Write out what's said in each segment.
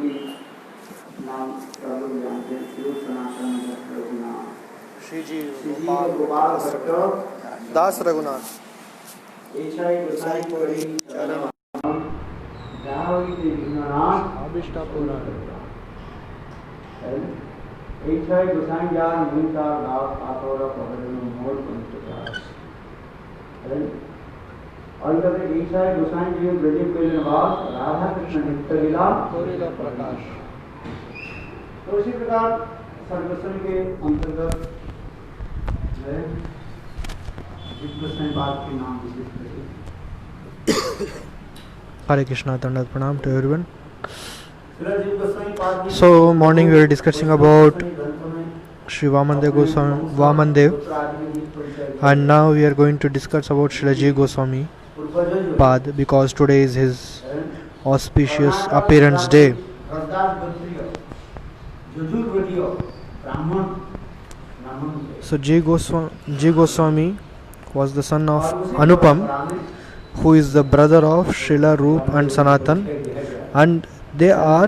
की नाम सब लोग जानते हैं, श्री सनातन भट्ट रघुनाथ, श्री जी गोपाल भट्ट दास रघुनाथ गोसाई कोई चरण जाओगी ते विघ्ननाश अभिष्टा पुराण गोसाई जार मुनिता दास आतोरा पहरन मोर पंचदास और कहते ईशाई गोसाई जी ब्रजे के निवास राधा कृष्ण नित्य लीला कोरिला प्रकाश। तो इसी प्रकार सर्वदर्शन के अंतर्गत बात के नाम विशेष Hare Krishna, Dandat Pranam to everyone. So, morning we were discussing about Sri Vamandev Goswami, Vamandev, and now we are going to discuss about Shrilaji Goswami Pad, because today is his auspicious appearance day. So, J. Goswami was the son of Anupam, who is the brother of Srila Roop and Sanatan, and they are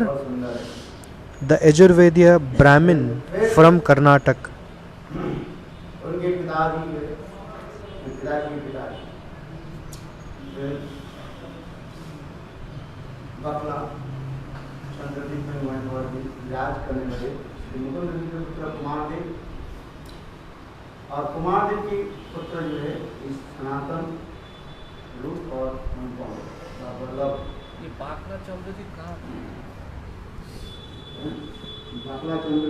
the Yajurvediya Brahmin from Karnataka. और कुमार देव की पुत्र जो है इस सनातन रूप और वल्लभ। ये बाकला चंद्र जी कहाँ बाकला चंद्र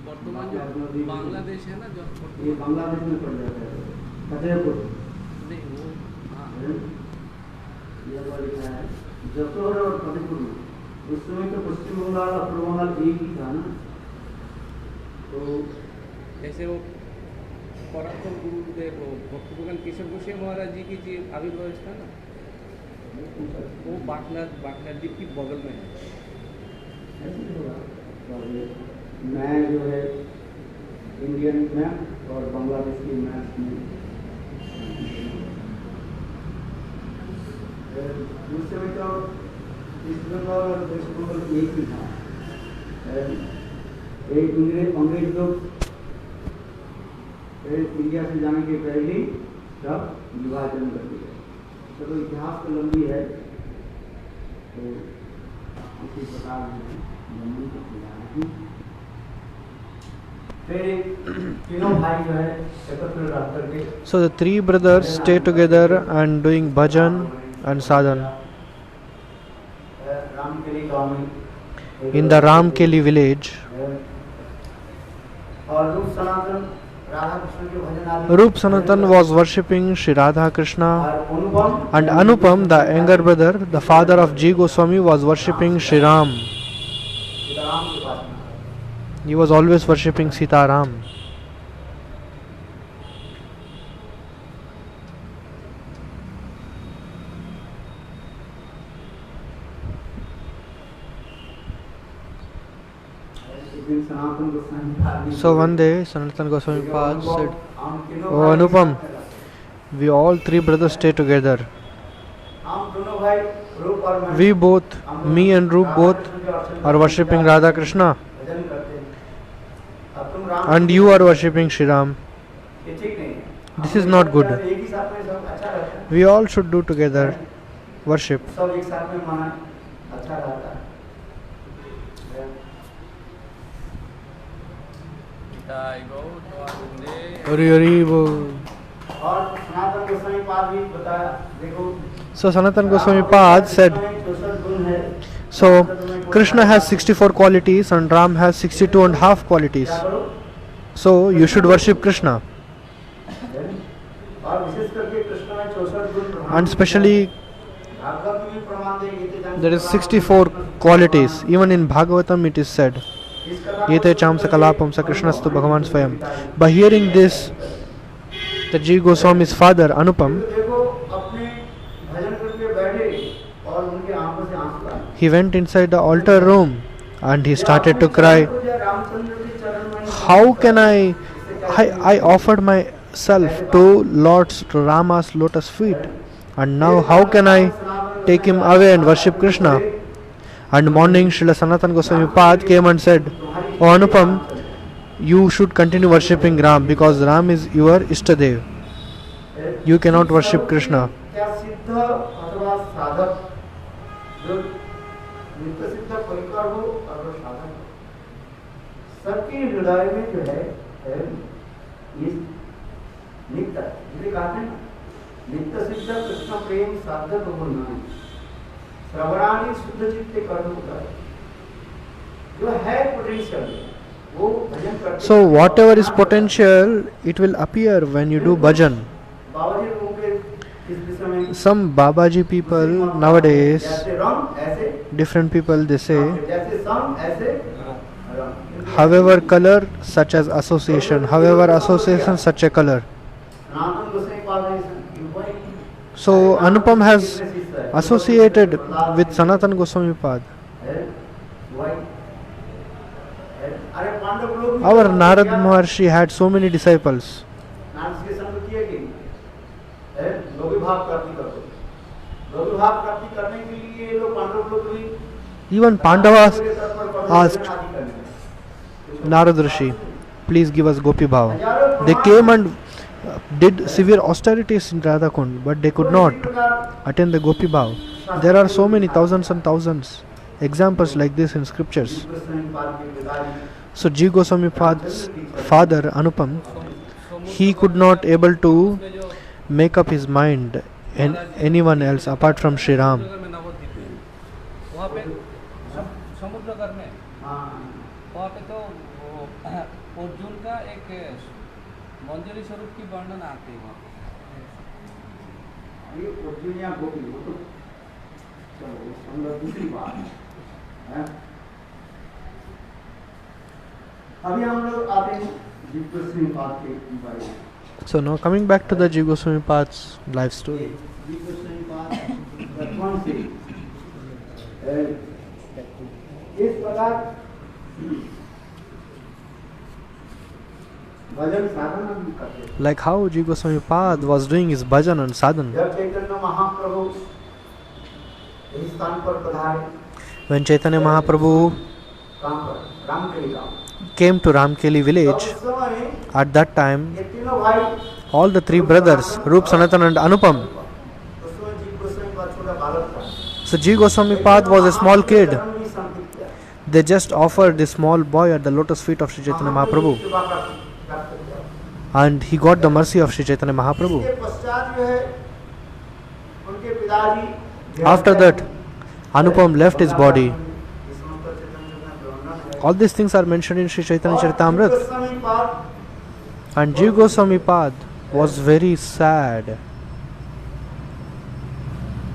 वर्तमान जो बांग्लादेश है ना, जो ये बांग्लादेश में पड़ जाता है फतेहपुर नहीं वो हाँ ये वाला लिखा है जसोर और फतेहपुर में। उस समय तो पश्चिम बंगाल और पूर्व बंगाल एक ही था ना। तो जैसे वो पराक्रम गुरुदेव भक्तभगवान केशव गोस्वामी महाराज जी की जी आविर्भाव था ना, वो बाकला द्वीप की बगल में है। मैं जो है इंडियन मैप और बांग्लादेश की मैप में उस समय तो ईस्ट बंगाल और वेस्ट बंगाल एक ही था। एक अंग्रेज लोग इंडिया से जाने के पहले ही सब विभाजन कर दिया। चलो इतिहास तो लंबी है, तो इसी प्रकार तीनों भाई जो है एकत्र रह करके। So the three brothers stay together and doing bhajan and sadhana Ramkeli गांव में in the Ramkeli village. और रूप सनातन राधा कृष्ण के भजन आदि। Roop Sanatan was worshipping Sri Radha Krishna, Anupam and Anupam, the younger brother, the father of G. Goswami, was worshipping Sri Ram. Ram के पास में He was always worshipping Sita Ram. Sanatan Goswami So one day Sanatan Goswami Pad said, "Oh Anupam, we all three brothers stay together. हम दोनों भाई रूप और मैं We both, me and Roop both, are worshipping Radha Krishna, भजन करते हैं। अब तुम Ram and you are worshipping Sri Ram. ये ठीक नहीं है। This is not good. एक ही साथ में सब अच्छा रहता है। We all should do together worship." सब एक साथ में माना अच्छा रहता है। Hari Hari Bol. और सनातन गोस्वामी पाद भी बताया, देखो So Sanatan Goswami Pad said, 64 गुण है। so Krishna has 64 qualities and Ram has 62 and half qualities. क्या करो? So you should worship Krishna. और विशेष करके कृष्ण में 64 गुण प्रधान And specially भागवत में प्रमाण देंगे तो there is 64 qualities. Even in Bhagavatam it is said, Yete cham sakalapam sa Krishnastu Bhagavan Swayam. By hearing this, the G. Goswami's father Anupam, देखो अपने भजन करके बैठे और उनके आंखों से आंसू आए। he went inside the altar room and he started to cry. How can I offered myself to to Rama's lotus feet, and now how can I take him away and worship Krishna? And morning Srila Sanatan Goswami Pad came and said, "O Anupam, you should continue worshipping Ram because Ram is your Ishtadev. You cannot worship Krishna." क्या सिद्ध अथवा साधक जो नित्य सिद्ध परिकर हो और वो साधक हो, सबके हृदय में जो है इस नित्य, जिसे कहते हैं ना, नित्य सिद्ध कृष्ण प्रेम साधक होना, श्रवणानि शुद्ध चित्ते कर्म होता है, जो है पोटेंशियल वो भजन करते। So whatever is potential, it will appear when you do bhajan. बाबाजी लोगों के इस विषय में Some Babaji people nowadays, जैसे रंग ऐसे, different people they say, जैसे संग ऐसे रंग, however color such as association, however association such a color. सनातन गोसाई पाद है इस- So Anupam has associated with Sanatan Goswami Pad. अरे पांडव लोग भी Our Narad Maharshi had so many disciples. Narad के संग किए कि लोभी भाव प्राप्ति करते, लोभी भाव प्राप्ति करने के लिए ये लोग पांडव लोग भी Even Pandavas के तर्क पर asked आदि करने। Narad Rishi, "Please give us Gopi Bhav." They came and did severe austerities in Radhakund, but they could not attain the Gopi Bhav. There are so many thousands and thousands examples like this in scriptures. So Ji Goswami Pad's father Anupam, he could not able to make up his mind and anyone else apart from Sri Ram. वहाँ पे समुद्रगढ़ में वहाँ पे तो अर्जुन का एक मंजरी स्वरूप की वर्णन आती है वहाँ पे। ये अर्जुन या गोपी वो तो चलो हम लोग दूसरी बात है। अभी हम लोग आते हैं जी गोस्वामी पाद के बारे में। So now coming back to the Ji Goswami Pad's life story. जी गोस्वामी पाद प्रथम से इस प्रकार भजन साधना भी करते हैं। Like how Ji Goswami Pad was doing his bhajan and sadhan. जब चैतन्य महाप्रभु इस स्थान पर पधारे, When Chaitanya Mahaprabhu काम पर राम के लिए काम, came to Ramkeli तब village, उस समय at that time ये तीनों भाई, all the three brothers, Roop, Sanatan and Anupam, उस समय जी गोस्वामी पाद छोटा बालक था। so Ji Goswami Pad was a small kid. चरण भी संकित किया। They just offered this small boy at the lotus feet of Sri Chaitanya Mahaprabhu, कृपा प्राप्त किया। and he got the mercy of Sri Chaitanya Mahaprabhu. इसके पश्चात जो है उनके पिताजी After that, Anupam left his body. इस समस्त चैतन्य चेतना वर्णन है। All these things are mentioned in Sri Chaitanya Charitamrita. जी गोस्वामी पाद And Ji Goswami Pad was very sad.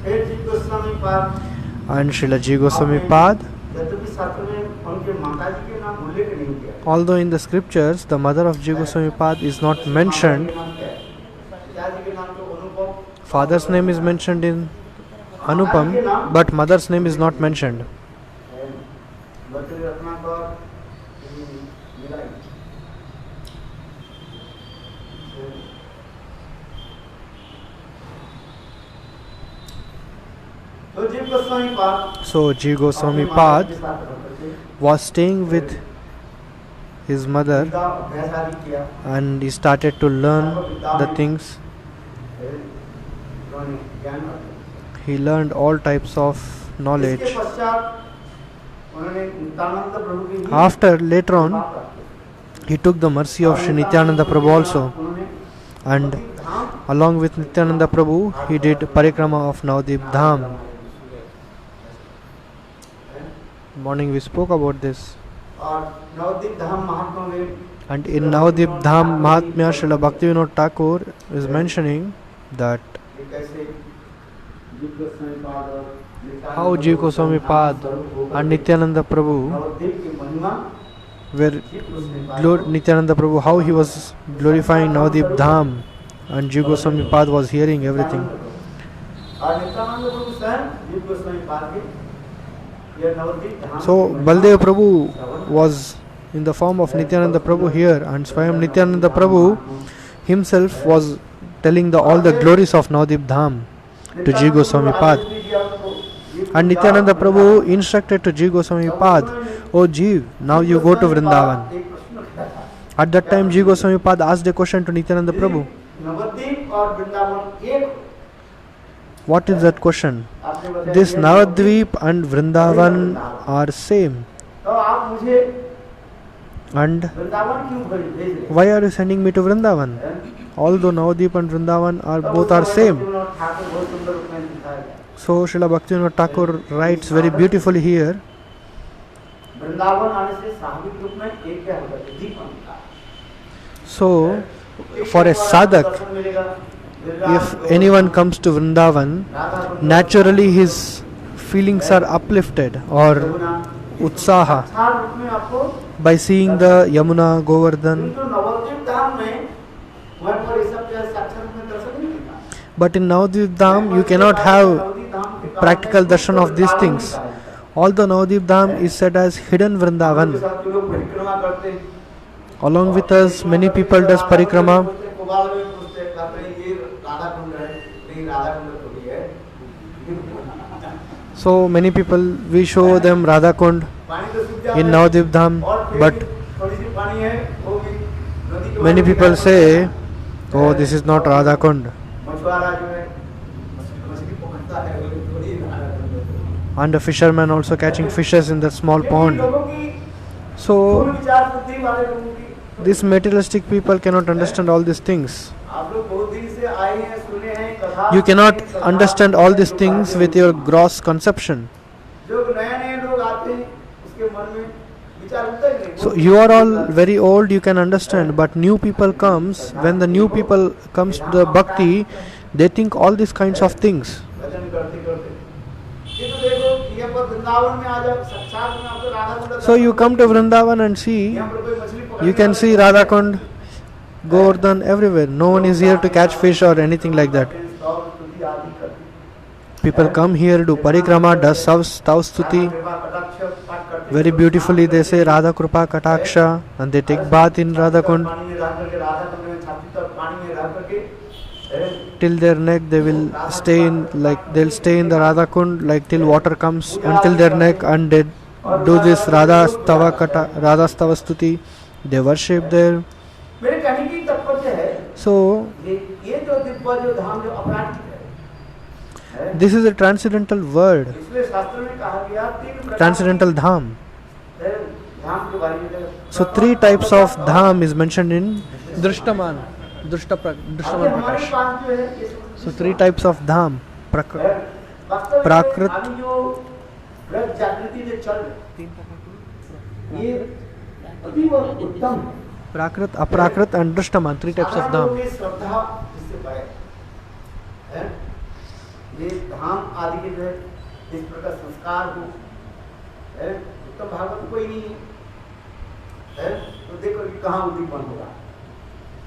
फिर जी गोस्वामी पाद And Srila Ji Goswami Pad, यद्यपि शास्त्र में उनके माताजी के नाम उल्लेख नहीं किया, although in the scriptures the mother of Ji Goswami Pad is not mentioned, पिताजी के नाम तो अनुपम, father's name is mentioned in Anupam, but mother's name is not mentioned. Badri Ratnakar मिलाई। तो जी गोस्वामी पाद So Ji Goswami Pad was staying with his mother अभ्यास आदि किया, and he started to learn the things. उन्होंने ज्ञान अर्जित। He learned all types of knowledge. इसके पश्चात उन्होंने नित्यानंद प्रभु की भी After, later on, कृपा प्राप्त की। he took the mercy of Sri Nityananda Prabhu also, उन्होंने and Dham along with Nityananda Prabhu he did parikrama of Navadip Dham. Morning we spoke about this. और नवदीप धाम महात्मा में And in Navadip Dham Mahatmya, Srila Bhaktivinoda Thakur is mentioning that ये कैसे जी गोस्वामी पाद और Nityanand how Ji Goswami Pad and Nityananda Prabhu Navdeep की महिमा were जी गोस्वामी पाद Nityananda Prabhu, how he was glorifying Navadip Dham, and Ji Goswami Pad was hearing everything. और नित्यानंद प्रभु स्वयं जी गोस्वामी पाद के ये नवदीप धाम So Baldev Prabhu was in the form of Nityananda Prabhu here, and Swayam Nityananda Prabhu himself was telling all the glories of Navadip Dham to Ji Goswami Pad. ये And Nityananda Prabhu instructed to Jiva Goswami Pad, "Oh Jeev, now you go to Vrindavan." एक प्रश्न खड़ा था, At that time, Jiva Goswami Pad asked a question to Nityananda Prabhu. Nabadwip और वृंदावन एक हो। What is that question? आपने बताया This ये Navadvip and Vrindavan are same. तो आप मुझे And वृंदावन क्यों भेज रहे हैं? why are you sending me to Vrindavan? Although Navadvip and Vrindavan are both are same. Thakur बहुत सुंदर रूप में दिखाया गया। So Srila Bhaktivinoda Thakur writes very beautifully here. Vrindavan आने से स्वाभाविक रूप में एक क्या होता है, दीप बनता है। So for a sadhak, if anyone comes to Vrindavan, naturally his feelings are uplifted or utsaha रूप में आपको by seeing the Yamuna, Govardhan. किंतु नवद्वीप धाम में वहाँ पर ये सब जो है साक्षात में दर्शन नहीं मिलता। But in Navadvip Dham, you cannot have practical darshan of these things. Although Navadvip Dham is said as hidden Vrindavan. परिक्रमा करते हैं, Along with us, many people does parikrama. कोबाल में पूछते हैं, कहते हैं ये राधा कुंड है, नहीं राधा कुंड थोड़ी है। So many people, we show them Radha Kund पानी तो सूख जाता in है, Navadvip Dham, और फिर but थोड़ी सी पानी है, वो भी नदी के many पानी people में say, "Oh, this is not Radha Kund." मछुआरा जो है मछली पकड़ता है, वो थोड़ी राधा कुंड है। And a fisherman also catching fishes in that small क्योंकि pond. लोगों की So भूल विचार बुद्धि वाले लोगों की, these materialistic people cannot understand all these things. आप लोग बहुत दिन से आए हैं, सुने हैं कथा, You cannot कथा, understand all these things with your gross conception. जो नए लोग आते हैं उसके मन में विचार उठता ही नहीं। So you are all very old, you can understand, but new people comes, when the new people comes to the bhakti, they think all these kinds of things. भजन करते करते ये तो देखो यहाँ पर वृंदावन में आ जाओ, साक्षात में आपको Radha Kund, So you come to Vrindavan and see, यहाँ पर कोई मछली पकड़ने you can see Radha Kund, Govardhan everywhere. No one is here to catch fish or anything like that. स्तव स्तुति आदि करते People come here, do parikrama, does stav stuti. कृपा कटाक्ष पाठ करते Very beautifully they say Radha Krupa Kataksha, and they take bath in Radha Kund. पानी में रह करके राधा कुंड में छाती तक पानी में रह करके Till their neck they will stay in, like they'll stay in the Radha Kund, like till water comes until their neck, and they do this Radha Stava Stuti. They worship there. मेरे कहने की तात्पर्य है So ये जो दिव्य जो धाम जो अपराधिक है, this is a transcendental word, इसलिए शास्त्र में कहा गया तीन प्रकार transcendental dham. के धाम के बारे में। So 3 types of dham is mentioned in Drishtaman हमारे Prakash. पास जो है ये So 3 types of dham. वास्तव में प्राकृत- अभी जो ब्रह्म जागृति में चल रही, ये अतीव उत्तम Prakrit, Aprakrit and Drishtaman, 3 types of साधारण लोगों dham. की श्रद्धा इससे बढ़े है। ये धाम आदि के जो है इस प्रकार संस्कार हो है, उत्तम भागवत कोई नहीं है, तो देखो कि कहाँ उद्दीपन होगा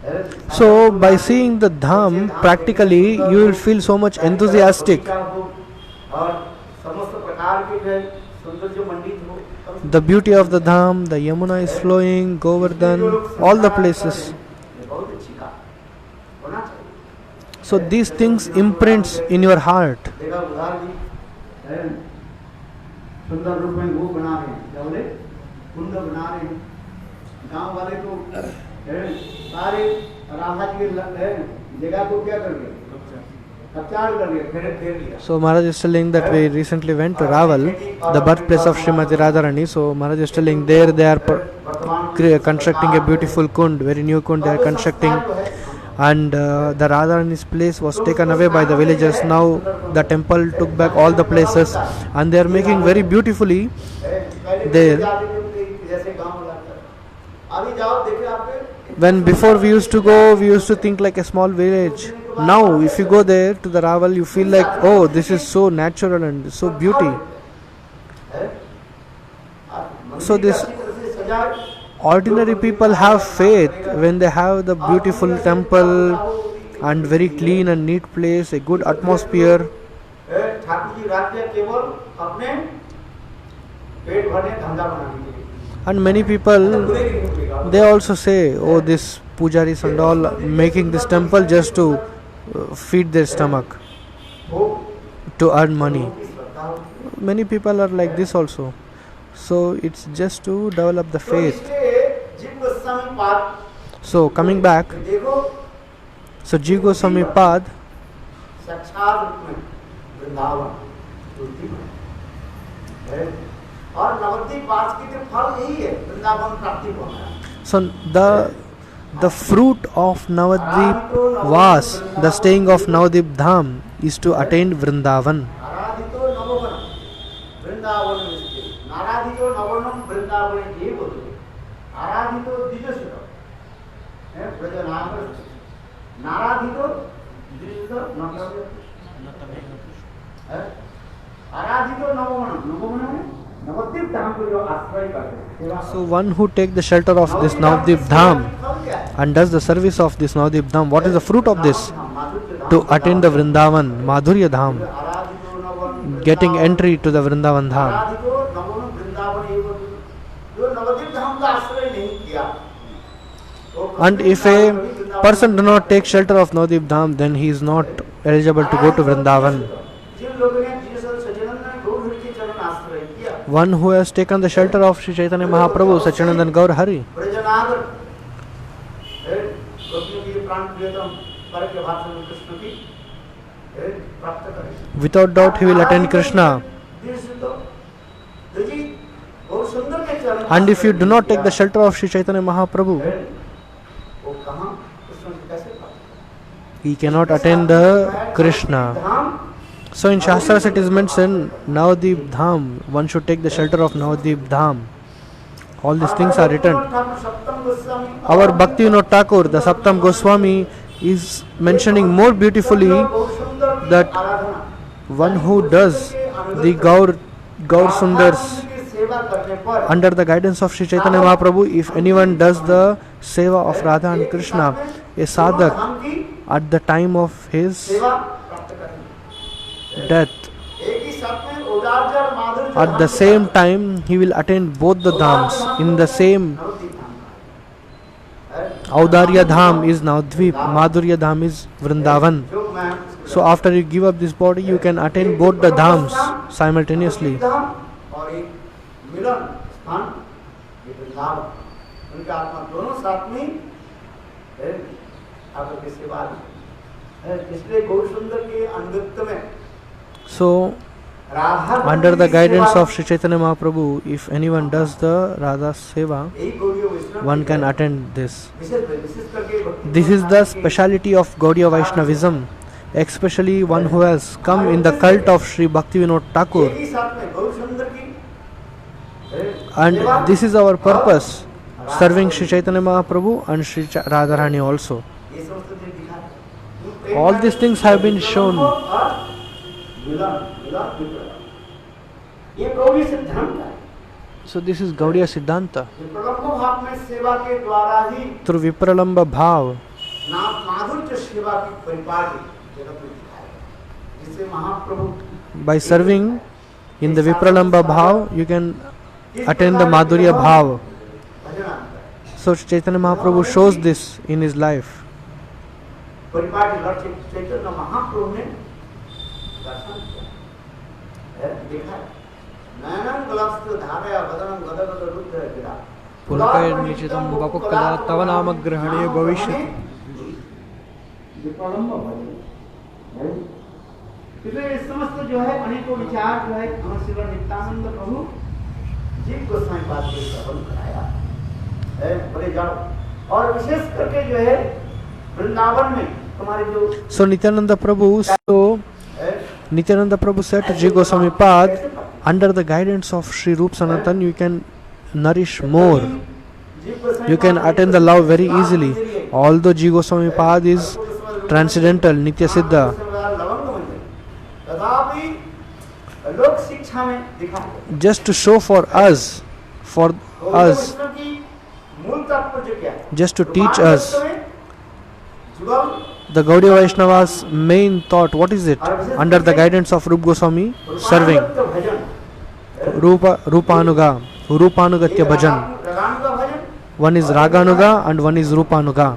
है। So by seeing the dham, practically you will feel so much enthusiastic. और समस्त प्रकार के जो है सौंदर्य मंडित हो, The beauty of the dham, the Yamuna is flowing, Govardhan, all the places. ये बहुत अच्छी बात होना चाहिए। So these things imprints in your heart. देखा उदार जी है, सुंदर रूप में वो बना रहे हैं, क्या बोले कुंड बना रहे हैं, गांव वाले तो है, सारे राधा जी के जगह को क्या कर रहे हैं, कब्जा कर रहे हैं, फेर लिया। So Maharaj is telling that we recently went to Raval, the birthplace of Srimati Radharani. So Maharaj is telling there they are constructing a beautiful kund, very new kund they are constructing. And the Radharani's place was taken away by the villagers. Now the temple took back all the places and they are making very beautifully there. जैसे गांव लगता है, अभी जाओ देखे आपके When before we used to go, we used to think like a small village. Now if you go there to the Raval, you feel like, oh, this is so natural and so beauty. So this ordinary people have faith when they have the beautiful temple and very clean and neat place, a good atmosphere. Thakur ji राज्य केवल अपने पेट भरने धंधा बनाने के लिए, And many people, they also say, oh, this pujaris and all making this temple just to feed their stomach, to earn money. many people are like this also. So it's just to develop the तो faith. इसलिए जीव गोस्वामी पाद So coming back, देखो so Jiva Goswami Pad, साक्षात रूप में वृंदावन तुलसी में है। और नवद्वीप वास की तो फल यही है, वृंदावन प्राप्ति होना है। so the fruit of Navadvip Vas, the staying of Navadvip Dham, is to attain Vrindavan. आराधितो नववनम Vrindavan निस्ते नाराधितो नववनम Vrindavan ये बोलो आराधितो द्विजसुत है ब्रजनाम नाराधितो द्विजसुत है आराधितो नववनम नववनम है नवद्वीप धाम को जो आश्रय करते हैं। So one who take the shelter of this Navadvip Dham and does the service of this Navadvip Dham, what is the fruit of this? To attain the Vrindavan, Madhurya Dham, getting entry to the Vrindavan Dham. आराधितो नववनम Vrindavan ये बोलो जो नवद्वीप धाम का आश्रय नहीं किया। And if a person do not take shelter of Navadvip Dham, then he is not eligible to go to Vrindavan. जिन लोगों ने Jesus सच्चिदानंद गौर हरि के चरण आश्रय किया One who has taken the shelter of Sri Chaitanya Mahaprabhu, Satchidanand Gaur Hari, ब्रजनागर गोपियों की प्राण प्रियतम पर के भाषण में कृष्ण की प्राप्त करें। without doubt he will attain Krishna. जी बहुत सुंदर के चरण And if you do not take the shelter of Sri Chaitanya Mahaprabhu, वो कहां कृष्ण से कैसे प्राप्त he cannot attain the Krishna. Dham So in Shastras it is mentioned Navadvip Dham, one should take the shelter of Navadvip Dham. All these things are written. सप्तम Goswami Our Bhakti Vinod Thakur, the Saptam Goswami, is mentioning more beautifully बहुत सुंदर that Aradhana one who does the Gaur Sundars की सेवा करने पर under the guidance of Sri Chaitanya Mahaprabhu, if anyone does the seva of Radha and Krishna, a sadhak, धाम की at the time of his सेवा प्राप्त करेंगे। death, एक ही साथ में उदार और माधुर्य at the same time he will attain both the dhams in the same. Audarya Dham is Navadvip, Madhurya Dham is Vrindavan. So after you give up this body, you can attain both the dhams simultaneously. और एक मिलन स्थान ये वृंदावन उनके आत्मा दोनों साथ में ठाकुर की सेवा है। इसलिए गौर सुंदर के अनुगत्य में So Radha under the guidance of Sri Chaitanya Mahaprabhu, if anyone does the Radha Seva, यही गौड़ीय वैष्णव one can attend this. विशेष करके भक्ति This is the speciality of Gaudiya Vaishnavism, especially one who has come in the cult of Sri Bhakti Vinod Thakur. एक ही साथ में गौर सुंदर की And this is our purpose, serving Sri Chaitanya Mahaprabhu and Sri Radharani also. ये समस्त चीज दिखा है। All these things have been shown. ये गौड़ी सिद्धांत है। So this is Gaudiya Siddhanta. प्रलंब भाव में सेवा के द्वारा ही Through Vipralamba Bhav, माधुर्य सेवा की परिपाटी जगत में दिखाया, जिससे महाप्रभु by serving in the Vipralamba Bhav, you can attain the Madhurya Bhav. भजन आता है। So Chaitanya Mahaprabhu shows this in his life. परिपाटी लॉर्ड चैतन्य महाप्रभु ने दर्शन किया है, देखा है। नयनम गलस्त्र धारया वदनम गदगद रुद्र गिरा पुलकैर्निचितं वपुकदा तव नाम ग्रहणे भविष्यति. विप्रलंब भजन है। इसलिए इस समस्त जो है अनेकों विचार जो है अमर शिवर नित्यानंद प्रभु जीव गोस्वामी पाद के श्रवण कराया है। बोले जाओ और विशेष करके जो है वृंदावन में हमारे जो So Nityananda Prabhu said to Jiva Goswami Pad, under the guidance of Sri Rup Sanatan, you can nourish more. You can attain the love very easily. Although Jiva Goswami Pad is transcendental, Nitya Siddha, तथापि लोक शिक्षा में दिखाते just to show for us, वैष्णव की मूल तात्पर्य क्या है? just to teach us, Jugal the Gaudiya Vaishnava's main thought, what is it? Under the guidance of Rup Goswami, serving bhajan Rupanuga, Rupanugatya Bhajan. रागान का भजन One is Raganuga and one is Rupanuga.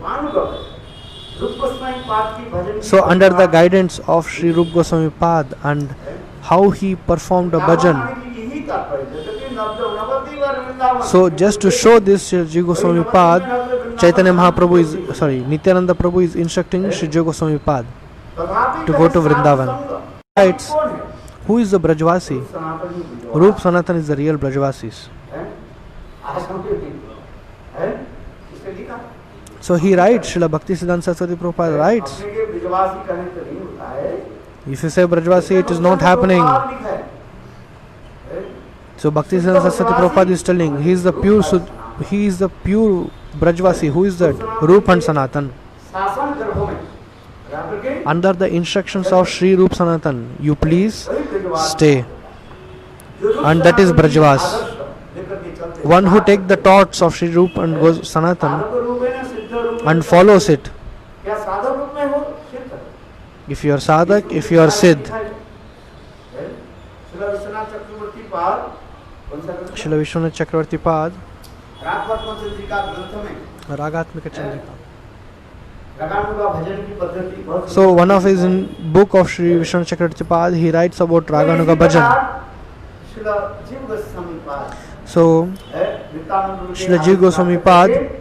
रूप गोस्वामी पाद की भजन So under the guidance of Sri Rup Goswami Pad and how he performed a bhajan. यही तात्पर्य है, जैसे कि नवद्वीप और Vrindavan. So just to show this, Sri Jiva Goswami Pad, Chaitanya Mahaprabhu is, Nityananda Prabhu is instructing Sri Jiva Goswami Pad to go to Vrindavan. Writes, who is the Brajvasi? Rup Sanatan is the real Brajvasis. So he writes, Srila Bhaktisiddhanta Saraswati Prabhupada writes, if you say Brajvasi, it is not happening. So Bhaktisiddhanta Saraswati Prabhupada is telling, he is the pure Brajvasi. Who is that? Rup and Sanatan. Under the instructions of Sri Rup Sanatan, you please stay. And that is Brajvas. One who takes the thoughts of Sri Rup and goes Sanatan and follows it. If you are sadhak, if you are siddh. Srila Vishwanath Chakravarti Pad, Ragatmika Chandrika. So one of his book of Sri Vishwanath Chakravarti Pad, he writes about Raganuga Bhajan. So Srila Jiva Goswami Pad,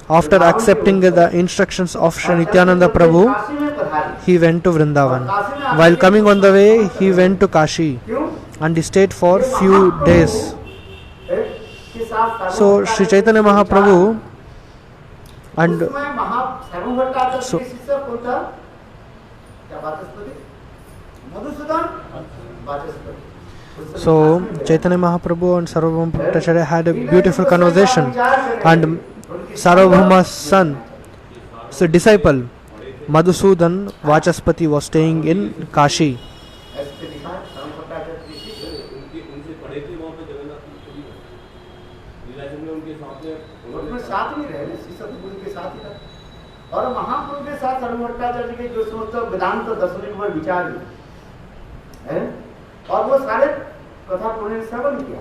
after accepting the instructions of Sri Nityananda Prabhu, he went to Vrindavan. While coming on the way, he went to Kashi and he stayed for few days. So Sri Chaitanya Mahaprabhu and so Chaitanya Mahaprabhu and Sarvabhauma Bhattacharya had a beautiful conversation, and Sarvabhauma's son, so disciple Madhusudan Vachaspati was staying in Kashi. और महाप्रभु के साथ सर्वभट्टाचार्य के जो समस्त वेदांत दर्शन के ऊपर विचार है और वो सारे कथा उन्होंने श्रवण किया.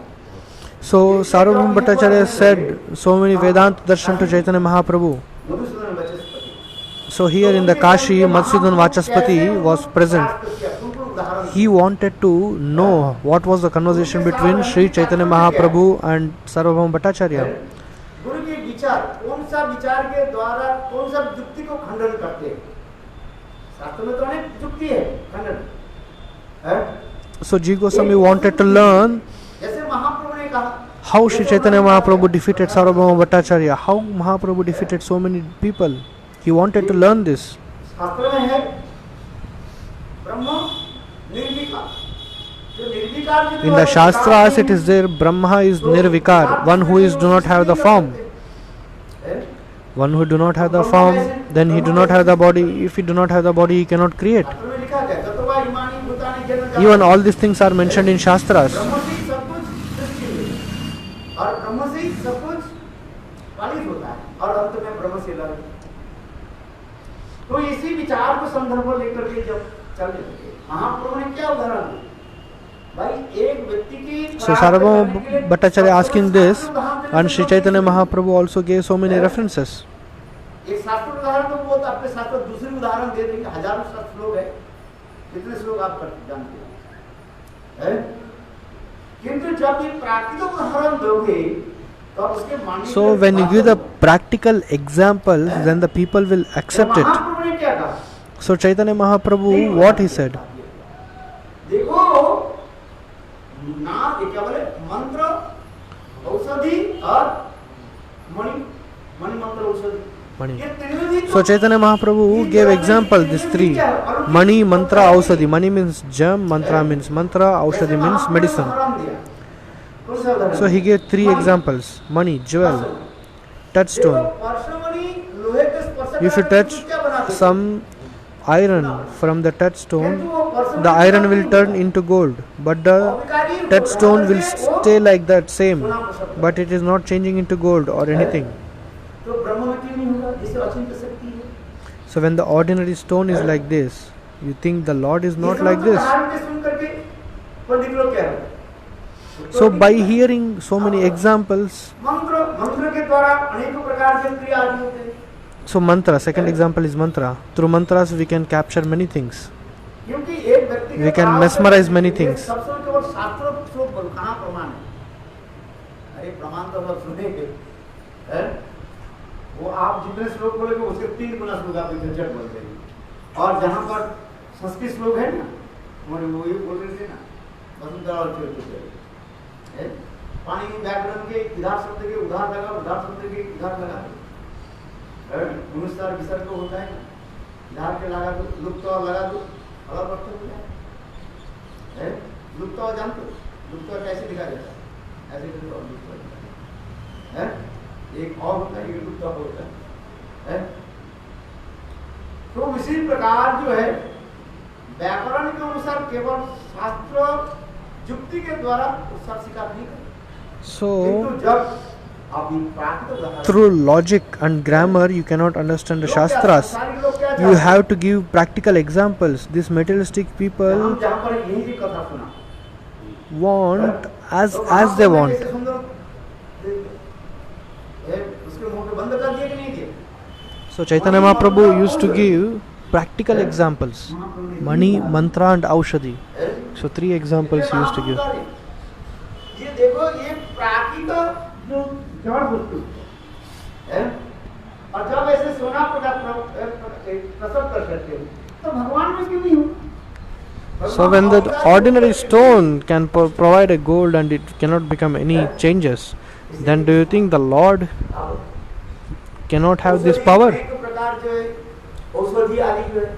So Sarvabhauma Bhattacharya said so many Vedanta darshan to Chaitanya Mahaprabhu. So here in the Kashi, Madhusudan Vachaspati was present. He wanted to know what was the conversation between Sri Chaitanya Mahaprabhu and Sarvabhauma Bhattacharya. गुरु के विचार कौन सा विचार के द्वारा कौन सा युक्ति को खंडन करते हैं. शास्त्र में तो अनेक युक्ति है खंडन है. So Jiva Goswami wanted to learn जैसे महाप्रभु ने कहा how Sri Chaitanya Mahaprabhu defeated Sarvabhauma Bhattacharya, how Mahaprabhu defeated so many people. He wanted to learn this. शास्त्र में है ब्रह्म निर्विकार. In the Shastras it is there, Brahma is Nirvikar, one who is do not have the form. One who do not have the form, then he do not have the body. If he do not have the body, he cannot create. Even all these things are mentioned in Shastras. तो इसी विचार को संदर्भ लेकर के जब चलने लगे, महाप्रभु ने क्या उदाहरण दिया. So Sarvabhauma Bhattacharya asking this, and Sri Chaitanya Mahaprabhu also gave so many references. एक शास्त्र उदाहरण तो वो अपने शास्त्र दूसरी उदाहरण दे देंगे. हजारों श्लोक है, कितने श्लोक आप जानते हैं. किंतु जब ये प्राकृतिक उदाहरण दोगे तो उसके मानने. So when you give the practical examples, then the people will accept it. महाप्रभु ने क्या कहा? So Chaitanya Mahaprabhu, what he said? देखो ना क्या बोले मंत्र औषधि और मणि मंत्र औषधि. So Chaitanya Mahaprabhu gave example, these three: Mani, Mantra, Aushadhi. Mani means jam, Mantra means mantra, Aushadhi means medicine. So he gave three examples: Mani, jewel; touchstone. If you touch some iron from the touchstone, the iron will turn into gold, but the touchstone will stay like that same, but it is not changing into gold or anything. So when the ordinary stone is like this, you think the Lord is not like this. So by hearing so many examples, so mantra, second example is mantra. Through mantras we can capture many things. क्योंकि एक व्यक्ति We can mesmerize many things. सब समय केवल शास्त्रों श्लोक बोलो, कहाँ प्रमाण है? अरे प्रमाण तो सब सुनेंगे, हैं? वो आप जितने श्लोक बोलेंगे उसके 3 गुना श्लोक आप झट बोल देंगे। और जहाँ पर संस्कृत श्लोक है ना, वो ये बोल रहे थे ना, वसुंधरा और चरित्र, पानी की व्याकरण के इधर शब्द के उधार लगा, उधार शब्द के इधर लगा, अनुसार विसर्ग होता है ना, इधर के लगा दो, लुप्त और लगा दो, अलग अर्थ हो जाए। लुप्त और जानते हो, लुप्त और कैसे लिखा जाता है? ऐसे करके और लुप्त लिखा है, एक और होता है, एक लुप्त होता है। तो इसी प्रकार जो है व्याकरण के अनुसार केवल शास्त्र युक्ति के द्वारा उसका स्वीकार नहीं करते। So, जब अभी प्राकृत through logic and grammar, you cannot understand the Shastras. You have to give practical examples. These materialistic people जहाँ पर यही कथा सुना, want as they want. उसके मुंह पे बंद कर दिए कि नहीं किए? So Chaitanya Mahaprabhu used to give practical examples. Mani, mantra and aushadhi. So 3 examples he used to give. ये देखो, ये प्राकृत जो जड़ वस्तु है, और जब ऐसे सोना प्रसव कर सकते हो, तो भगवान में क्यों नहीं हो? So when the ordinary stone can provide a gold and it cannot become any changes, then do you think the Lord cannot have this power? औषधि आदि जो है,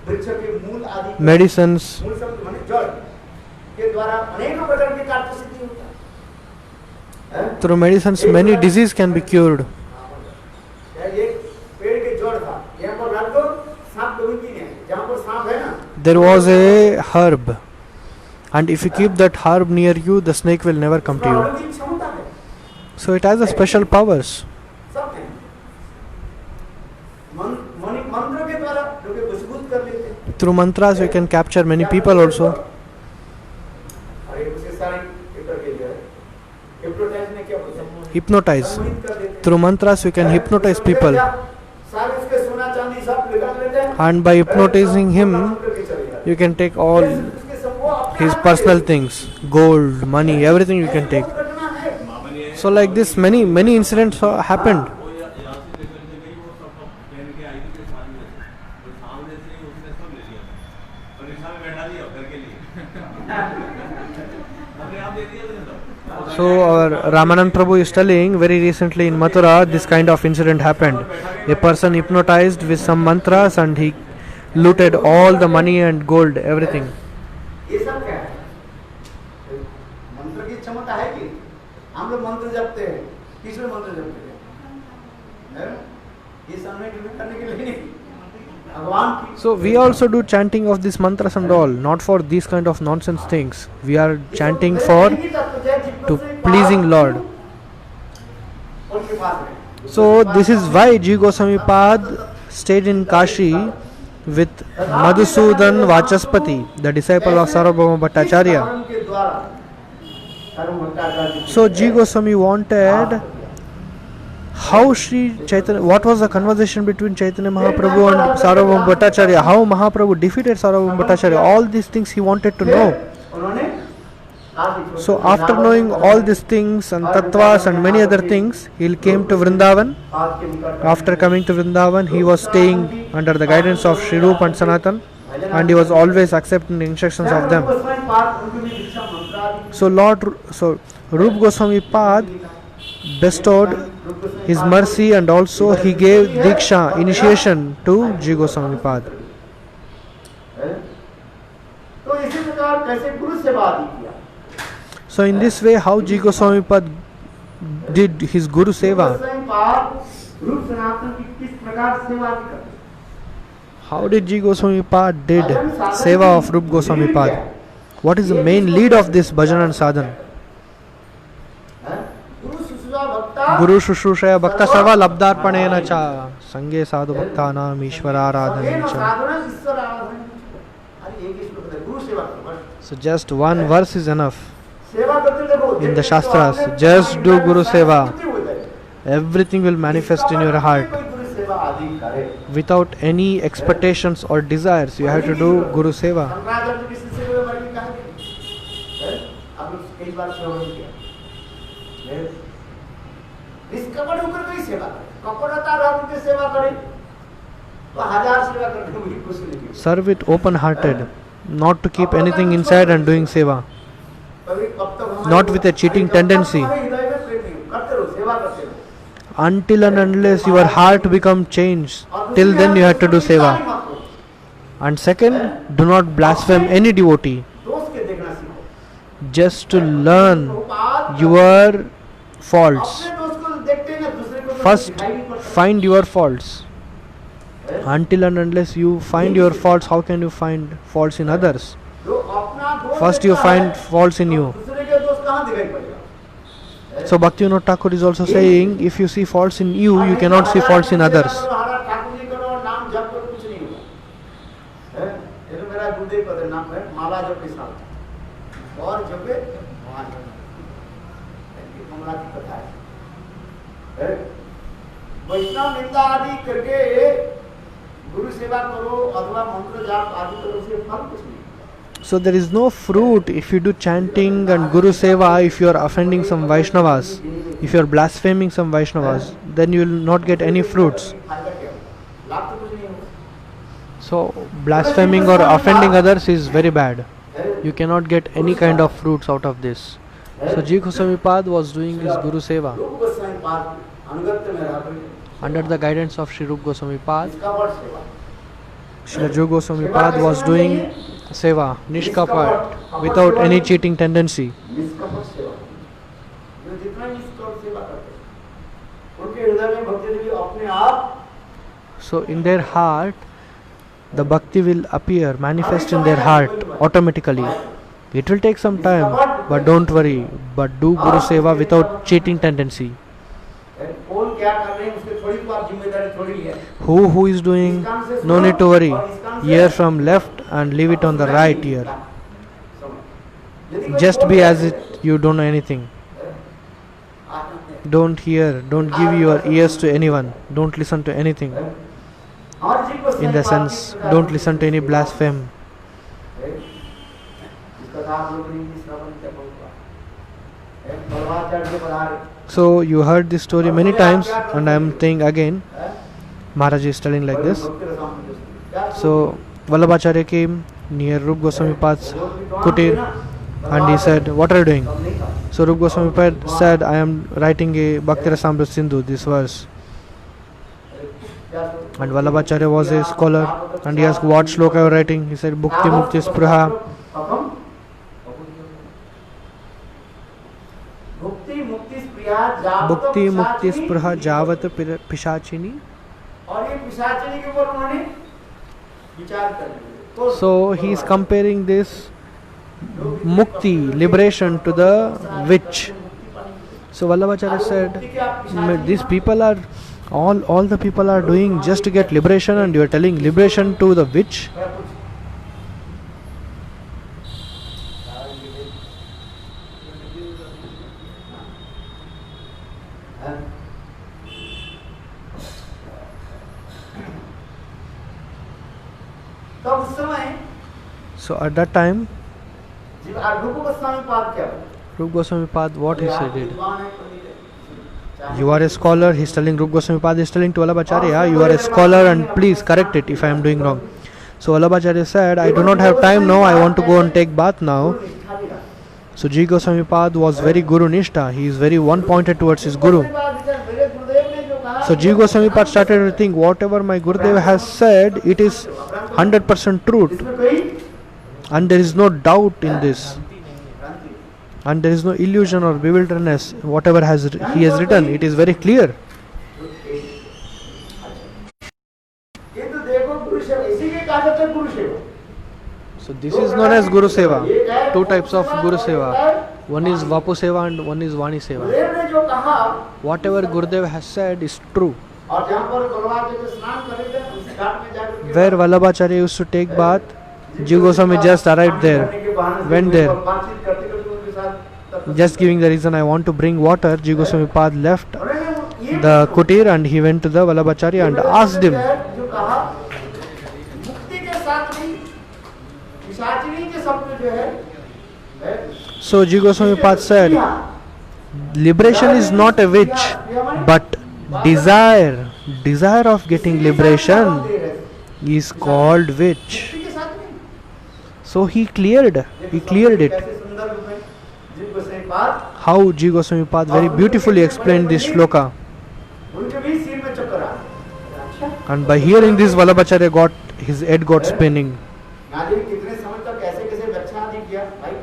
वृक्ष के मूल आदि, Medicines, मूल शब्द माने जड़ के द्वारा अनेक प्रकार के कार्य सिद्धि होता है। through medicines many disease can be cured. एक पेड़ के जड़ था, यहाँ पर रख दो, सांप कभी भी नहीं, जहाँ पर सांप है ना, There was a herb, and if you keep that herb near you, the snake will never come to you. अलौकिक क्षमता है, So it has a special powers. सब है। मंत्र के द्वारा लोग वशीभूत कर लेते हैं। Through mantras we can capture many people also. अरे उसे सारी करके जो है, hypnotize ने क्या बोलते हैं? Hypnotize. सम्मोहित कर देते हैं। Through mantras we can hypnotize people, सारे उसके सोना चांदी सब निकाल लेते हैं। and by hypnotizing him you can take all his personal things, gold, money, everything you can take. So like this many incidents happened. So our Ramanand Prabhu is telling, very recently in Mathura this kind of incident happened. A person hypnotized with some mantras and he looted all the money and gold, everything. ये सब क्या है? मंत्र की क्षमता है कि हम लोग मंत्र जपते हैं, किस में मंत्र जपते हैं? ये समय करने के लिए नहीं, भगवान की। So we also do chanting of these mantras and all, not for these kind of nonsense things. We are chanting for to pleasing Lord. So this is why Ji Goswami Pad stayed in Kashi with Madhusudan Vachaspati, the disciple of Sarvabhauma Bhattacharya. So Ji Goswami wanted how Sri Chaitanya, what was the conversation between Chaitanya Mahaprabhu and Sarvabhauma Bhattacharya, how Mahaprabhu defeated Sarvabhauma Bhattacharya, all these things he wanted to know. So after knowing all these things and tattvas and many other things, he came to Vrindavan. After coming to Vrindavan, he was staying under the guidance of Sri Rup and Sanatan, and he was always accepting the instructions of them. So Rup Goswami Pad bestowed his mercy, and also he gave Diksha, initiation to Ji Goswami Pad. So in this way, how Ji Goswami Pad did his Guru Seva? How did Ji Goswami Pad did Seva of Rup Goswami Pad? What is the main lead of this bhajan and sadhan? Guru Shushrusha Bhakta Sarva Labdarpanena Cha Sange Sadhu Bhakta Nam Ishvara Aradhana Cha. So just one verse is enough in the Shastras. Just do Guru Seva. Everything will manifest in your heart. सेवा आदि करे। without any expectations or desires. You have to do Guru Seva. Shankaracharya किसी से कोई वर्णन कहा है? आप लोग कई बार श्रवण किया है। निष्कपट होकर कोई सेवा करे, कपटता रह के सेवा करे तो हजार सेवा करने में मुझे कुछ नहीं। Serve it open-hearted, not to keep anything inside and doing Seva. Not with a cheating tendency. Until and unless your heart becomes changed, till then you have to do Seva. And second, do not blaspheme any devotee. Just to learn your faults. First, find your faults. Until and unless you find your faults, how can you find faults in others? First you find faults in you. So Bhaktivinoda Thakur is also saying, if you see faults in you, you cannot see faults in others. वैष्णव निंदा आदि करके गुरु सेवा करो अथवा मंत्र जाप आदि करो, उससे फल कुछ नहीं। So there is no fruit if you do chanting and Guru Seva, if you are offending some Vaishnavas, if you are blaspheming some Vaishnavas, then you will not get any fruits. So blaspheming or offending others is very bad. You cannot get any kind of fruits out of this. So Ji Goswami Pad was doing his Guru Seva under the guidance of Sri Rup Goswami Pad. Srila Jiva Goswami Pad was doing Seva, Nishkapat, without any cheating tendency. So in their heart, the bhakti will appear, manifest in their heart automatically. It will take some time, but don't worry. But do Guru Seva without cheating tendency. Who is doing? No need to worry. Ear from left and leave it on the right ear. Just be as it you don't know anything. Don't hear, don't give your ears to anyone. Don't listen to anything. In the sense, don't listen to any blasphemy. So you heard this story many times, and I am saying again. Maharaj is telling like this. So Vallabhacharya came near Rup Goswami Pad's kutir and he said, "What are you doing?" So Rup Goswami Pad said, "I am writing a Bhakti Rasamrita Sindhu, this verse." And Vallabhacharya was a scholar and he asked, "What shloka you are writing?" He said, "Bhukti Mukti Spruha." Bhukti Mukti Spruha Javat Pishachini. So he is comparing this mukti, liberation, to the witch. So Vallabhacharya said, these people are, all the people are doing just to get liberation, and you are telling liberation to the witch? So at that time, Rup Goswami Pad, what he said did? You are a scholar, he is telling, Rup Goswami Pad is telling to Vallabhacharya, you are a scholar and please correct it if I am doing wrong. So Vallabhacharya said, I do not have time now, I want to go and take bath now. So Ji Goswami Pad was very Guru Nishtha, he is very one pointed towards his Guru. So Ji Goswami Pad started to think, whatever my Gurudev has said, it is 100% truth. And there is no doubt in this. And there is no illusion or bewilderness. Whatever he has written, it is very clear. So this is known as Guru Seva. Two types of Guru Seva. One is Vapu Seva and one is Vani Seva. Whatever Gurudev has said is true. Where Vallabhacharya used to take bath, Jiva Goswami just arrived there, went there. Just giving the reason, I want to bring water, Jiva Goswami Pad left the kutir and he went to the Vallabhacharya and asked him. जो कहा मुक्ति के साथ भी पिशाचिनी के शब्द जो है So Ji Goswami Pad said, liberation is not a witch, but desire of getting liberation is called witch. मुक्ति के साथ नहीं So he cleared it. कैसे सुंदर रूप में जीव गोसाई पाद How Ji Goswami Pad very beautifully explained this shloka. उनके भी सिर में चक्कर आ गया। अच्छा And by hearing this, Vallabhacharya his head got spinning. Nazi कितने समय तक कैसे कैसे व्याख्या नहीं किया भाई।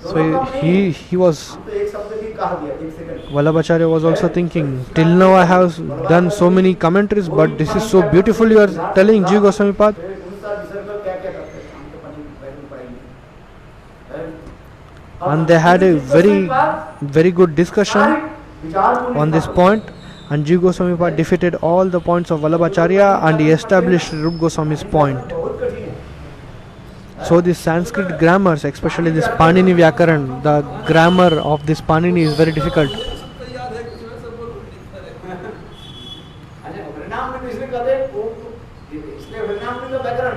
So he was, हम तो एक शब्द भी कहा दिया एक second. Vallabhacharya was also thinking, till now I have done so many commentaries, but this is so beautiful you are telling Ji Goswami Pad. फिर उनका विसर्ग पर क्या क्या करते हैं हम तो पढ़ेंगे पढ़ेंगे। And they had a very good discussion on this point, and Ji Goswami Pad defeated all the points of Vallabhacharya and he established Rup Goswami's point. बहुत कठिन है। So the Sanskrit grammars, especially this Panini Vyakaran, the grammar of this Panini is very difficult. अच्छा हरिनाम में इसलिए कहते हैं वो इसलिए हरिनाम में तो व्याकरण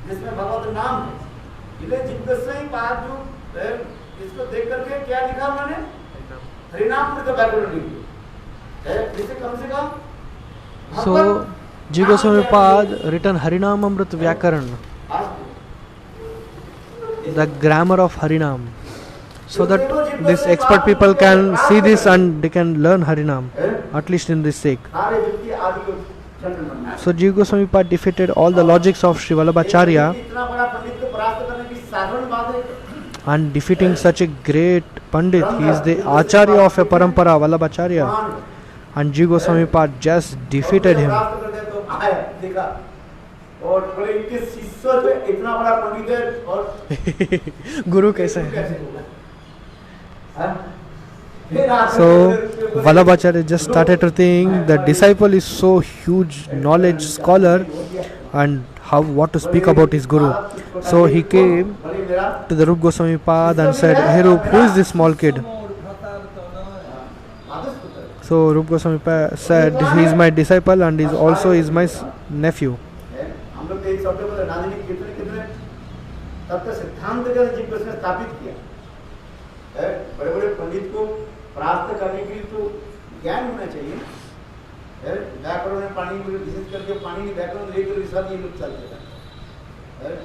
जिसमें भगवत नाम है इसलिए जीव गोसाई पाद जो इसको देख करके क्या लिखा उन्होंने हरिनाम में तो व्याकरण लिख दिया इसे कम से कम So Ji Goswami Pad written Harinamamrit Vyakaran, the grammar of Harinam, so that these expert people can see this and they can learn Harinam, at least in this sake. सारे व्यक्ति आदि को चंद्र बनना है। So Ji Goswami Pad defeated all the logics of Sri Vallabhacharya, इतना बड़ा पंडित को परास्त करने की साधारण बात है। and defeating such a great Pandit, he is the Acharya of a Parampara, Vallabhacharya, and Ji Goswami Pad just defeated him. परास्त कर दिया तो आया देखा और बोले इनके शिष्य जो इतना बड़ा पंडित है और Guru कैसा है? कैसे होगा? हाँ? फिर आके So फिर बोले, Vallabhacharya just started to think the disciple is so huge knowledge scholar and what to speak about his guru. So he came बोले मेरा to the Rup Goswami Pad and said, "Hey Rup, who is this small kid?" आदर्श पुत्र है। So Rup Goswami Pad said, "He is my disciple and is my nephew." हम लोग तो एक शब्द बोले नानी ने कितने कितने तत्व सिद्धांत का जीव गोसाई ने स्थापित किया है। बड़े बड़े पंडित को प्राप्त करने के लिए तो ज्ञान होना चाहिए ना। है व्याकरण में पानी में विशेष करके पानी की व्याकरण लेकर रिसर्च ये लोग चलते हैं।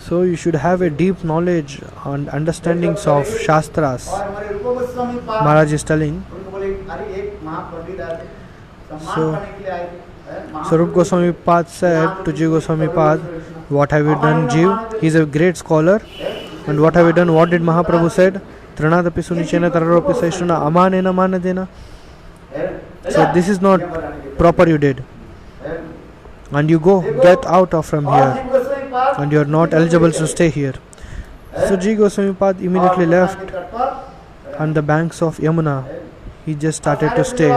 So you should have a deep knowledge and understandings of Shastras. और हमारे रूप गोस्वामी पाद Maharaj is telling. उनको बोले अरे एक महापंडित आए थे सम्मान So- करने के लिए आए थे। So Rup Goswami Pad said to Ji Goswami Pad, "What have you done, Jiv? He is a great scholar. And what have you done? What did Mahaprabhu said? Trinadapi sunichena tararopi saishruna amanena manadena." So this is not proper you did. And you go, get out of from here. And you are not eligible to stay here. So Ji Goswami Pad immediately left on the banks of Yamuna. He just started to stay.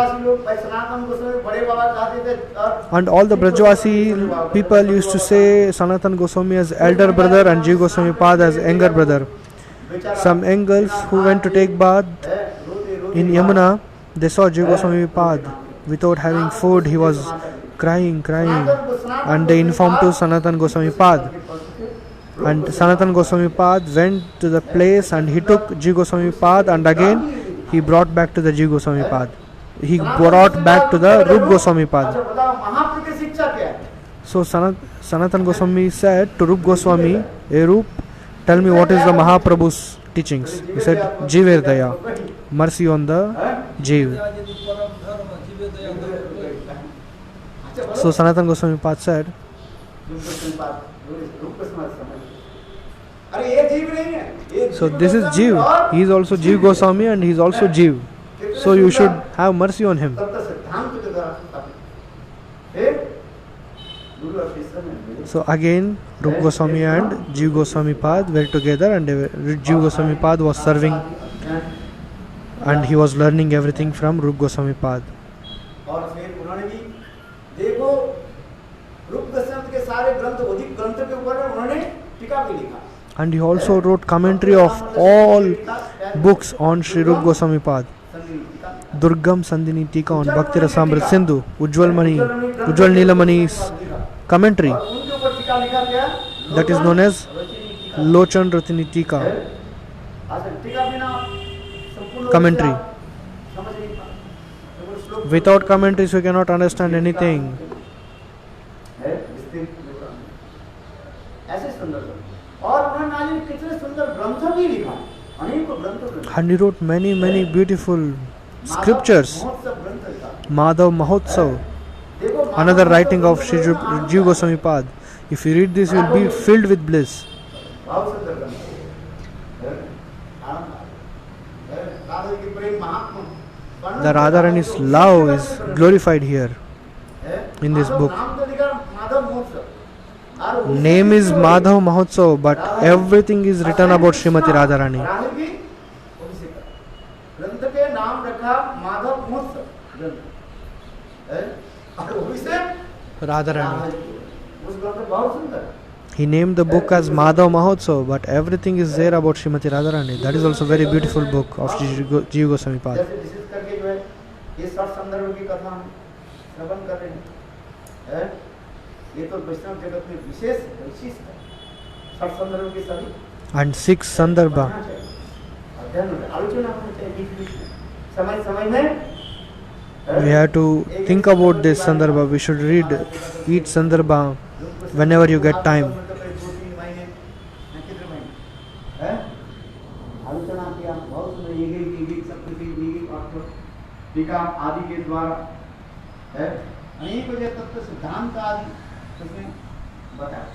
And all the Brajvasi people used to say Sanatan Goswami as elder brother and Ji Goswami Pad as younger brother. Some young girls who went to take bath in Yamuna, they saw Ji Goswami Pad. Without having food, he was crying. And they informed to Sanatan Goswami Pad. And Sanatan Goswami Pad went to the place and he took Ji Goswami Pad and again he brought back to the Ji Goswami Pad. He brought back to the Rup Goswami Pad. So Sanatan Goswami said to Rup Goswami, "Hey Rup, tell me what is the Mahaprabhu's teachings." He said, "Jiverdaya, mercy on the Jiv." So Sanatan Goswami Pad said, "So this is Jiv. He is also Jiv Goswami and he is also Jiv. So you should have mercy on him." So again, Rup Goswami and Jiv Goswami Pad were together and Jiv Goswami Pad was serving and he was learning everything from Rup Goswami Pad. और फिर उन्होंने भी देखो रूप गोस्वामी के सारे ग्रंथ अधिक ग्रंथ के ऊपर उन्होंने टीका भी लिखा And he also wrote commentary of all books on Sri Rup Goswami Pad. संगीत टीका Durgam Sandhini Tika on Bhakti Rasamrit Sindhu, Ujjwal Nilamani's commentary, और उनके ऊपर टीका लिखा गया that is known as Lochan Ratini Tika अच्छा टीका बिना संपूर्ण commentary. समझ नहीं पाते तो वो श्लोक Without commentaries, you cannot understand anything. है विस्तृत विवरण ऐसे सुंदर और उन्होंने आज कितने सुंदर ग्रंथ भी लिखा अनेकों ग्रंथ And he wrote many beautiful scriptures. महोत्सव ग्रंथ लिखा Madhav Mahotsav, देखो another writing of Sri Jiva Goswami Pad. If you read this, you will be filled with bliss. बहुत सुंदर ग्रंथ है आनंद है राधा की प्रेम महात्मा The Radharani's love is glorified here in this book. नाम तो लिखा माधव महोत्सव और उसी Name is की Madhav Mahotsav, but everything is written about Srimati Radharani. Radha की उसी का ग्रंथ के नाम रखा माधव महोत्सव ग्रंथ है और उसी से Radharani. उस ग्रंथ बहुत सुंदर He named the book as Madhav Mahotsav, but everything is there about Srimati Radharani. That is also a very beautiful book of Jiva Goswami Pad. जैसे विशेष करके जो है ये सब संदर्भ की कथा हम श्रवण कर रहे हैं ये तो वैष्णव जगत में विशेष वैशिष्ट है सब संदर्भ के सभी And 6 Sandarbha. पढ़ना चाहिए, अध्ययन होना, आलोचना होनी चाहिए बीच-बीच में समय समय में We have to think about this Sandarbha. We should read each Sandarbha whenever you get time. आलोचना किया बहुत सुंदर ये संस्कृति टीका आदि के द्वारा है अनेक जो तत्व सिद्धांत आदि उसमें बताया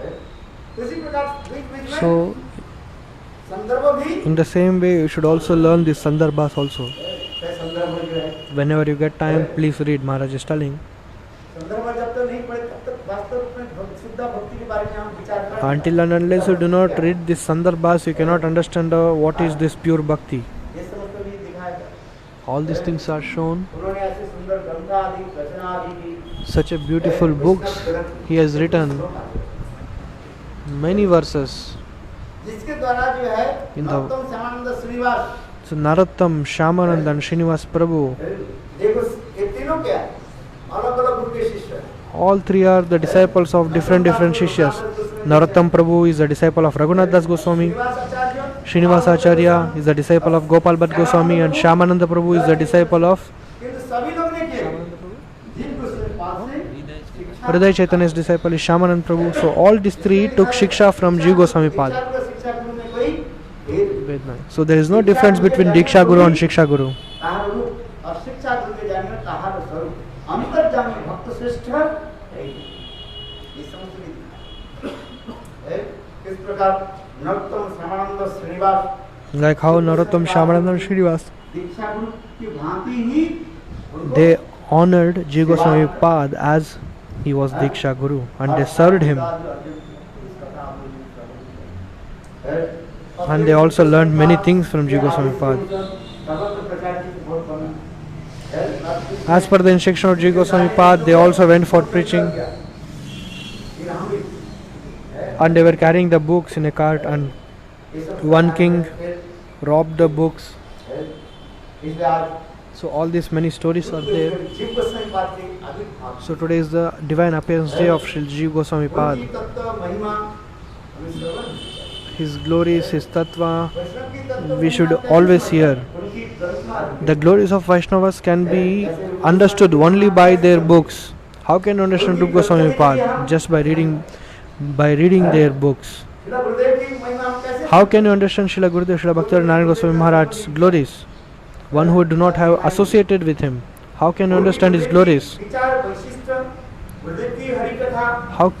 है इसी प्रकार बीच-बीच में So, संदर्भ भी in the same way, you should also learn these Sandarbhas also. संदर्भ जो है Whenever you get time, please read. Maharaj is telling. संदर्भ जब तक नहीं पढ़े तब तक वास्तव में शुद्ध भक्ति के बारे में हम विचार कर Until and unless you do not read these Sandarbhas, you cannot understand what is this pure bhakti. ये समझ भी दिखाया गया All these things are shown. उन्होंने ऐसे सुंदर ग्रंथ आदि रचना आदि की Such a beautiful books he has written. Many verses. जिसके द्वारा जो है In the- Narottam Shyamanand Srinivas So Narottam, Shyamanand and Srinivas Prabhu, देखो ये तीनों क्या है अलग अलग गुरु के शिष्य हैं। all three are the disciples of different Shishyas. Narottam Prabhu is a disciple of Raghunath Das Goswami. Srinivas Acharya Srinivas Acharya is a disciple of Gopal Bhatt Goswami, and Shyamananda Prabhu is a disciple of किंतु सभी लोग ने किया जिनको उसके पास से शिक्षा Hriday Chaitanya's disciple is Shyamanand Prabhu. So all these three took Shiksha from Jiva Goswami Pad. शिक्षा गुरु में कोई भेद नहीं। So there is no difference between Diksha Guru and Shiksha Guru. ताहार रूप और शिक्षा गुरु के जाने में ताहार स्वरूप अंतर जाने भक्त श्रेष्ठ है ये समझ लीजिए किस प्रकार Narottam Shyamanand Srinivas Like how Narottam, Shyamananda and Srinivas, दीक्षा गुरु की भांति ही उनको they honored Jiva Goswami Pad as he was Diksha Guru, and they served him. And they also learned many things from Jiva Goswami Pad. As per the instruction of Jiva Goswami Pad, they also went for preaching, and they were carrying the books in a cart, and one king robbed the books. So all these many stories are there. So today is the divine appearance day of Sri Jiva Goswami Pad. His glories, his tattva, we should always hear. The glories of Vaishnavas can be understood only by their books. How can you understand Rupa Goswami Pad? Just by reading their books. How can you understand Srila Gurudev, Srila Bhaktivedanta Narayana Goswami Maharaj's glories? One who do not have associated with him. How can you understand his glories? How?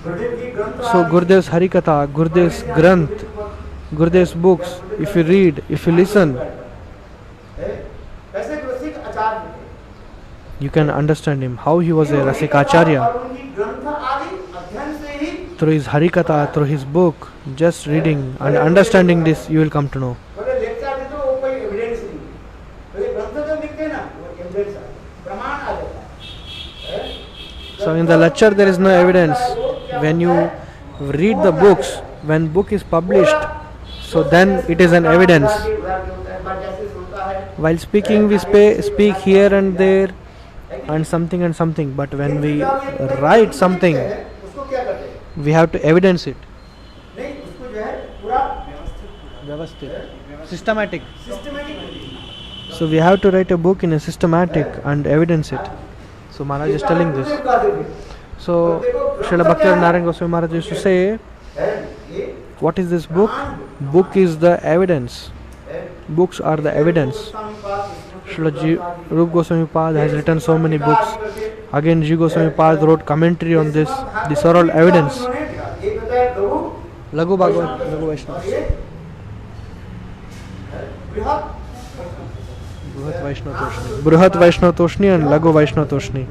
So Gurudev's Harikatha, Gurudev's Granth, Gurudev's books, if you read, if you listen, you can understand him. How he was a Rasik Acharya. Through his Harikatha, through his book, just reading and understanding this, you will come to know. So in the lecture there is no evidence. When you read the books, when book is published, so then it is an evidence. while speaking we speak here and there and something, but when we write something उसको क्या करते हैं? we have to evidence it. नहीं, उसको जो है पूरा Vyavasthit, systematic. Systematic So we have to write a book in a systematic and evidence it. So Maharaj is telling this. So Srila Bhaktivedanta Narayan Goswami Maharaj used to say, what is this book? Book is the evidence. Books are the evidence. Srila Rup Goswami Pad has written so many books. Again Ji Goswami Pad wrote commentary on this. These are all evidence. Laghu Bhagavad, Laghu Vaishnava. Bruhat Vaishnava Toshni. Bruhat Vaishnava Toshni and Laghu Vaishnava Toshni.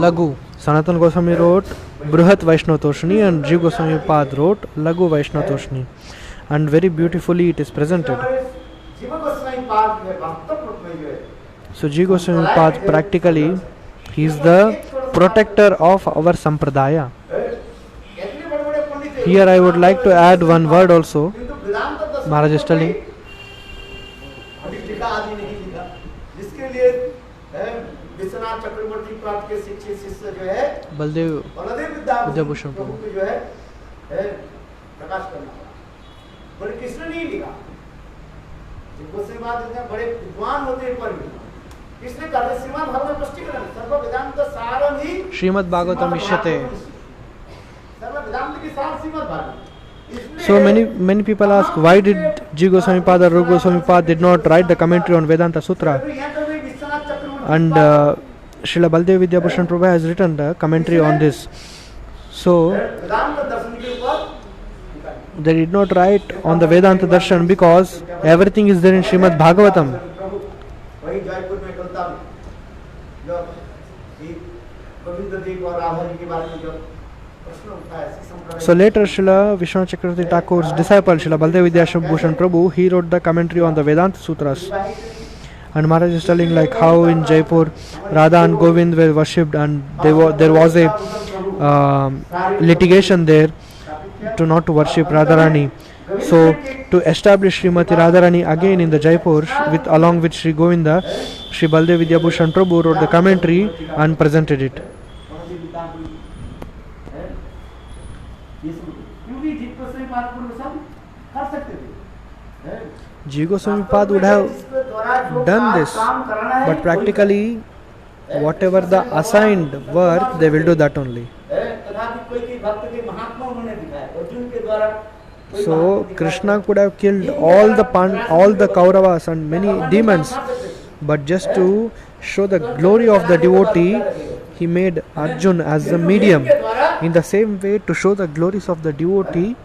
Laghu. Sanatan Goswami wrote Bruhat Vaishnava Toshni and Ji Goswami Pad wrote Laghu Vaishnava Toshni. And very beautifully it is presented. So Ji Goswami Pad practically he is the protector of our sampradaya. Here I would like to add one word also. Maharaj is telling. Baldev Vidyabhushan Prabhu. Krishna नहीं लिखा गोस्वामी बाद इतने बड़े विद्वान होते हैं पर भी किसने कहा श्रीमद् भागवत स्पष्टीकरण सर्व वेदांत सारम ही Srimad Bhagavatam Ishyate. सर्व वेदांत की सार Shrimad Bhagavat. So many people ask, why did Ji Goswami Pad or Rupa Goswami Pad did not write the commentary on Vedanta Sutra? And Srila Baldev Vidyabhushan Prabhu has written the commentary on this. So they did not write on the Vedanta Darshan because everything is there in Srimad Bhagavatam. So later Srila Vishwanath Chakravarti Thakur's disciple Srila Baldev Vidyabhushan Prabhu, he wrote the commentary on the Vedanta Sutras. And Maharaj is telling like how in Jaipur Radha and Govind were worshipped, and there was a litigation there to not to worship Radharani. So to establish Srimati Radharani again in the Jaipur along with Sri Govinda, Sri Baldev Vidyabhushan Prabhu wrote the commentary and presented it. Ji Goswami Pad would have done this, but practically whatever the assigned work they will do that only. So Krishna could have killed all the Kauravas and many demons, but just to show the glory of the devotee, he made Arjun as the medium. In the same way, to show the glories of the devotee,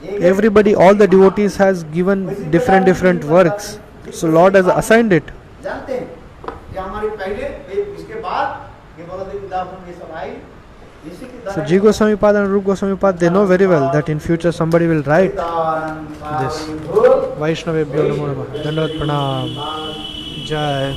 everybody, all the devotees has given different works. So Lord has assigned it. So Ji Goswami Pad and Rupa Goswami Pad, they know very well that in future somebody will write this. Vaishnavebhyo namo namah. Dandavat pranam. Jai.